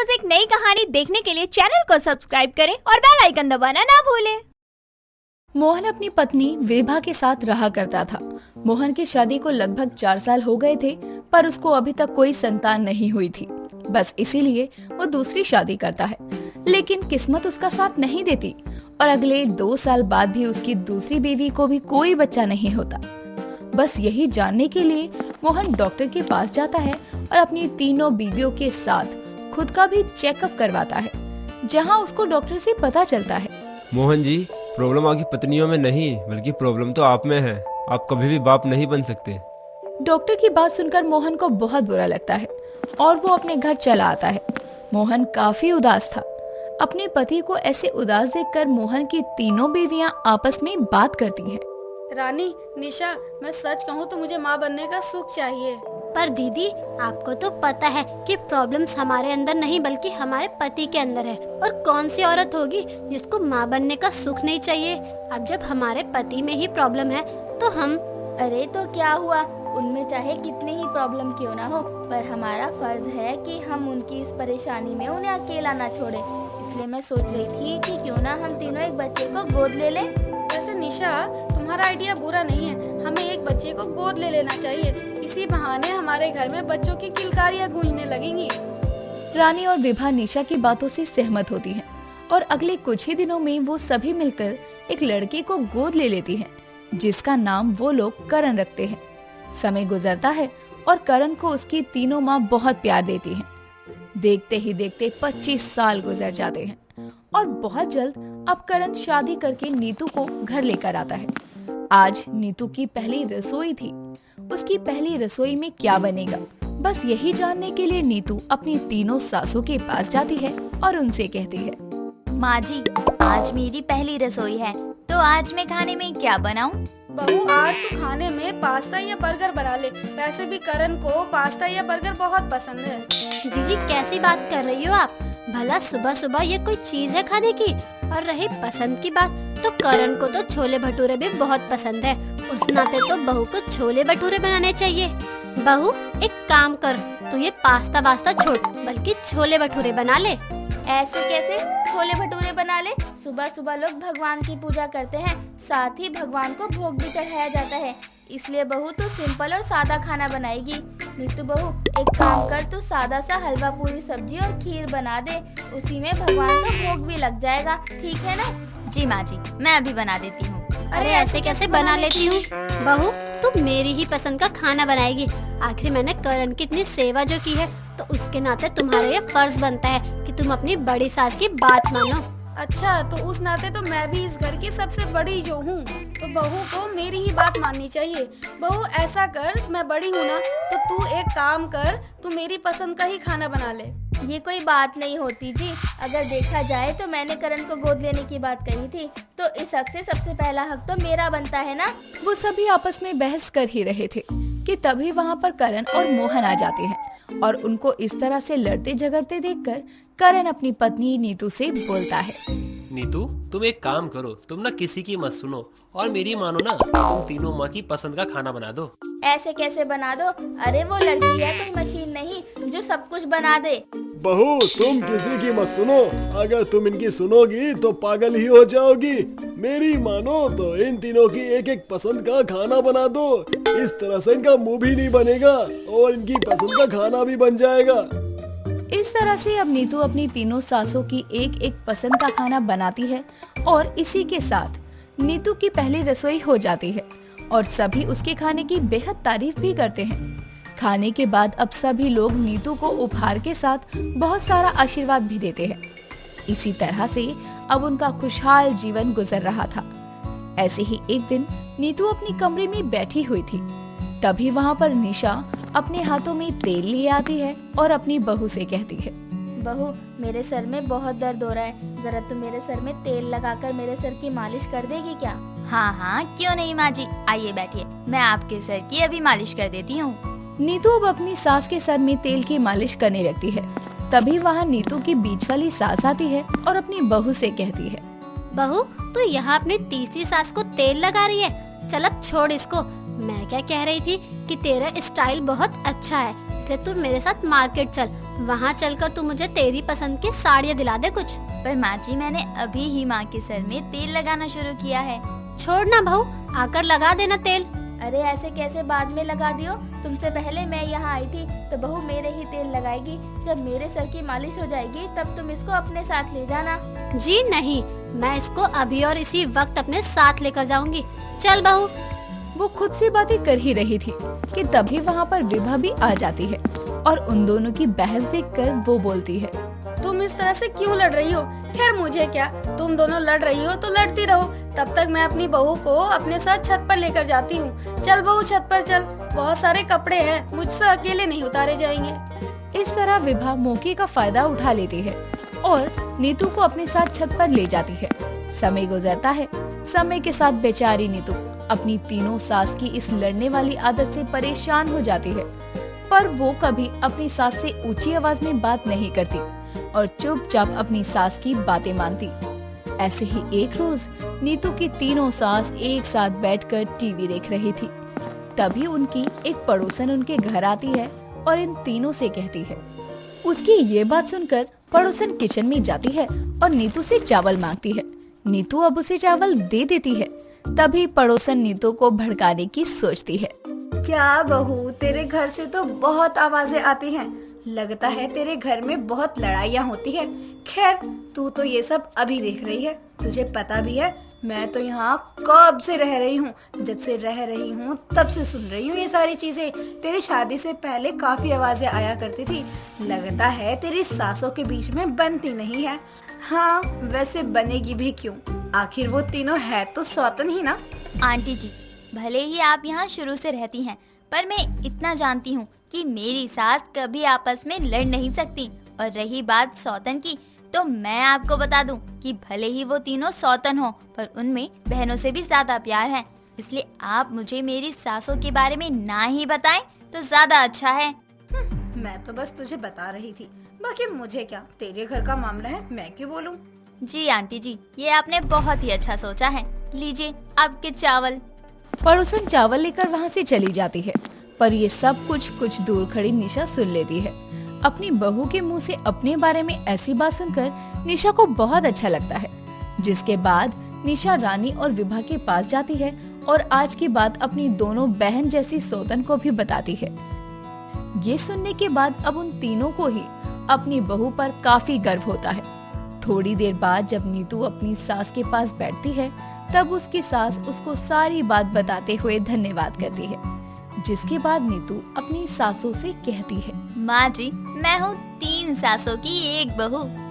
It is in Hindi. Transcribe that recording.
रोज एक नई कहानी देखने के लिए चैनल को सब्सक्राइब करें और बेल आइकन दबाना ना भूलें। मोहन अपनी पत्नी विभा के साथ रहा करता था। मोहन की शादी को लगभग 4 साल हो गए थे, पर उसको अभी तक कोई संतान नहीं हुई थी। बस इसीलिए वो दूसरी शादी करता है, लेकिन किस्मत उसका साथ नहीं देती और अगले 2 साल बाद भी उसकी दूसरी बीवी को भी कोई बच्चा नहीं होता। बस यही जानने के लिए मोहन डॉक्टर के पास जाता है और अपनी तीनों बीवियों के साथ खुद का भी चेकअप करवाता है, जहां उसको डॉक्टर से पता चलता है, मोहन जी, प्रॉब्लम आपकी पत्नियों में नहीं बल्कि प्रॉब्लम तो आप में है। आप कभी भी बाप नहीं बन सकते। डॉक्टर की बात सुनकर मोहन को बहुत बुरा लगता है और वो अपने घर चला आता है। मोहन काफी उदास था। अपने पति को ऐसे उदास देखकर मोहन की तीनों बीवियां आपस में बात करती हैं। रानी, निशा, मैं सच कहूँ तो मुझे माँ बनने का सुख चाहिए। पर दीदी, आपको तो पता है कि प्रॉब्लम्स हमारे अंदर नहीं बल्कि हमारे पति के अंदर है। और कौन सी औरत होगी जिसको माँ बनने का सुख नहीं चाहिए। अब जब हमारे पति में ही प्रॉब्लम है तो हम अरे तो क्या हुआ, उनमें चाहे कितनी ही प्रॉब्लम क्यों ना हो, पर हमारा फर्ज है कि हम उनकी इस परेशानी में उन्हें अकेला ना छोड़े। इसलिए मैं सोच रही थी कि क्यों ना हम तीनों एक बच्चे को गोद ले लें। वैसे निशा, तुम्हारा आइडिया बुरा नहीं है। हमें एक बच्चे को गोद ले लेना चाहिए। इसी बहाने हमारे घर में बच्चों की किलकारियाँ गूंजने लगेंगी। रानी और विभा निशा की बातों से सहमत होती हैं और अगले कुछ ही दिनों में वो सभी मिलकर एक लड़के को गोद ले लेती हैं, जिसका नाम वो लोग करण रखते हैं। समय गुजरता है और करण को उसकी तीनों माँ बहुत प्यार देती हैं। देखते ही देखते 25 साल गुजर जाते हैं और बहुत जल्द अब करण शादी करके नीतू को घर लेकर आता है। आज नीतू की पहली रसोई थी। उसकी पहली रसोई में क्या बनेगा, बस यही जानने के लिए नीतू अपनी तीनों सासों के पास जाती है और उनसे कहती है, माँ जी, आज मेरी पहली रसोई है, तो आज मैं खाने में क्या बनाऊं? बहू, आज तो खाने में पास्ता या बर्गर बना ले। वैसे भी करण को पास्ता या बर्गर बहुत पसंद है। जीजी, कैसी बात कर रही हो आप? भला सुबह सुबह ये कोई चीज है खाने की? और रही पसंद की बात, तो करण को तो छोले भटूरे भी बहुत पसंद है। उस नाते तो बहू को छोले भटूरे बनाने चाहिए। बहू, एक काम कर, तू ये पास्ता वास्ता छोड़, बल्कि छोले भटूरे बना ले। ऐसे कैसे छोले भटूरे बना ले? सुबह सुबह लोग भगवान की पूजा करते हैं, साथ ही भगवान को भोग भी चढ़ाया जाता है। इसलिए बहू तो सिंपल और सादा खाना बनाएगी। नीतू बहू, एक काम कर, तू सादा सा हलवा पूरी सब्जी और खीर बना दे। उसी में भगवान का भोग भी लग जाएगा, ठीक है ना? जी माँ जी, मैं अभी बना देती हूँ। अरे ऐसे कैसे बना लेती हूँ? बहू, तू मेरी ही पसंद का खाना बनाएगी। आखिर मैंने करण की इतनी सेवा जो की है, तो उसके नाते तुम्हारा ये फर्ज बनता है कि तुम अपनी बड़ी सास की बात मानो। अच्छा, तो उस नाते तो मैं भी इस घर की सबसे बड़ी जो हूँ, तो बहू को मेरी ही बात माननी चाहिए। बहू, ऐसा कर, मैं बड़ी हूँ ना, तो तू एक काम कर, तू मेरी पसंद का ही खाना बना ले। ये कोई बात नहीं होती जी। अगर देखा जाए तो मैंने करण को गोद लेने की बात कही थी, तो इस हक से सबसे पहला हक तो मेरा बनता है ना। वो सभी आपस में बहस कर ही रहे थे कि तभी वहाँ पर करण और मोहन आ जाते हैं और उनको इस तरह से लड़ते झगड़ते देखकर करण अपनी पत्नी नीतू से बोलता है, नीतू, तुम एक काम करो, तुम ना किसी की मत सुनो और मेरी मानो ना। तुम तीनों माँ की पसंद का खाना बना दो। ऐसे कैसे बना दो? अरे वो लड़की है, कोई मशीन नहीं जो सब कुछ बना दे। बहू, तुम किसी की मत सुनो। अगर तुम इनकी सुनोगी तो पागल ही हो जाओगी। मेरी मानो तो इन तीनों की एक एक पसंद का खाना बना दो। इस तरह से इनका मुंह भी नहीं बनेगा और इनकी पसंद का खाना भी बन जाएगा। इस तरह से अब नीतू अपनी तीनों सासों की एक एक पसंद का खाना बनाती है और इसी के साथ नीतू की पहली रसोई हो जाती है और सभी उसके खाने की बेहद तारीफ भी करते हैं। खाने के बाद अब सभी लोग नीतू को उपहार के साथ बहुत सारा आशीर्वाद भी देते हैं। इसी तरह से अब उनका खुशहाल जीवन गुजर रहा था। ऐसे ही एक दिन नीतू अपनी कमरे में बैठी हुई थी। तभी वहाँ पर निशा अपने हाथों में तेल लिए आती है और अपनी बहू से कहती है, बहू, मेरे सर में बहुत दर्द हो रहा है, जरा तुम मेरे सर में तेल लगाकर मेरे सर की मालिश कर देगी क्या? हाँ हाँ, क्यों नहीं माँ जी, आइए बैठिए, मैं आपके सर की अभी मालिश कर देती हूँ। नीतू अब अपनी सास के सर में तेल की मालिश करने लगती है। तभी वहाँ नीतू की बीच वाली सास आती है और अपनी बहू से कहती है, बहू, तू यहाँ अपनी तीसरी सास को तेल लगा रही है? चल अब छोड़ इसको। मैं क्या कह रही थी कि तेरा स्टाइल बहुत अच्छा है, इसलिए तू मेरे साथ मार्केट चल वहाँ चलकर तू मुझे तेरी पसंद की साड़ियाँ दिला दे कुछ। पर माँ जी मैंने अभी ही माँ के सर में तेल लगाना शुरू किया है। छोड़ ना बहू, आकर लगा देना तेल। अरे ऐसे कैसे बाद में लगा दियो? तुमसे पहले मैं यहाँ आई थी तो बहू मेरे ही तेल लगाएगी। जब मेरे सर की मालिश हो जाएगी तब तुम इसको अपने साथ ले जाना। जी नहीं, मैं इसको अभी और इसी वक्त अपने साथ लेकर जाऊंगी। चल बहू। वो खुद से बातें कर ही रही थी कि तभी वहाँ पर विभा भी आ जाती है और उन दोनों की बहस देखकर वो बोलती है, तुम इस तरह से क्यों लड़ रही हो? खैर मुझे क्या, तुम दोनों लड़ रही हो तो लड़ती रहो। तब तक मैं अपनी बहू को अपने साथ छत पर लेकर जाती हूँ। चल बहू छत पर चल, बहुत सारे कपड़े हैं, मुझसे अकेले नहीं उतारे जाएंगे। इस तरह विभा मौके का फायदा उठा लेती है और नीतू को अपने साथ छत पर ले जाती है। समय गुजरता है। समय के साथ बेचारी नीतू अपनी तीनों सास की इस लड़ने वाली आदत से परेशान हो जाती है, पर वो कभी अपनी सास से ऊंची आवाज में बात नहीं करती और चुपचाप अपनी सास की बातें मानती। ऐसे ही एक रोज नीतू की तीनों सास एक साथ बैठकर टीवी देख रही थी। तभी उनकी एक पड़ोसन उनके घर आती है और इन तीनों से कहती है। उसकी ये बात सुनकर पड़ोसन किचन में जाती है और नीतू से चावल मांगती है। नीतू अब उसे चावल दे देती है। तभी पड़ोसन नीतू को भड़काने की सोचती है। क्या बहू, तेरे घर से तो बहुत आवाजें आती हैं। लगता है तेरे घर में बहुत लड़ाइयाँ होती है। खैर तू तो ये सब अभी देख रही है, तुझे पता भी है मैं तो यहाँ कब से रह रही हूँ। जब से रह रही हूँ तब से सुन रही हूँ ये सारी चीजें। तेरी शादी से पहले काफी आवाजें आया करती थी। लगता है तेरी सासों के बीच में बनती नहीं है। हाँ वैसे बनेगी भी क्यों, आखिर वो तीनों है तो सौतन ही ना। आंटी जी, भले ही आप यहाँ शुरू से रहती हैं, पर मैं इतना जानती हूँ कि मेरी सास कभी आपस में लड़ नहीं सकती। और रही बात सौतन की, तो मैं आपको बता दूं कि भले ही वो तीनों सौतन हो, पर उनमें बहनों से भी ज्यादा प्यार है। इसलिए आप मुझे मेरी सासों के बारे में ना ही बताएं तो ज्यादा अच्छा है। मैं तो बस तुझे बता रही थी, बाकी मुझे क्या, तेरे घर का मामला है, मैं क्यों बोलूं। जी आंटी जी, ये आपने बहुत ही अच्छा सोचा है। लीजिए आपके चावल। पड़ोसन चावल लेकर वहाँ से चली जाती है, पर ये सब कुछ दूर खड़ी निशा सुन लेती है। अपनी बहू के मुंह से अपने बारे में ऐसी बात सुनकर निशा को बहुत अच्छा लगता है। जिसके बाद निशा रानी और विभा के पास जाती है और आज की बात अपनी दोनों बहन जैसी सौतन को भी बताती है। ये सुनने के बाद अब उन तीनों को ही अपनी बहू पर काफी गर्व होता है। थोड़ी देर बाद जब नीतू अपनी सास के पास बैठती है, तब उसकी सास उसको सारी बात बताते हुए धन्यवाद करती है। जिसके बाद नीतू अपनी सासों से कहती है, माँ जी, मैं हूँ 3 सासों की एक बहू।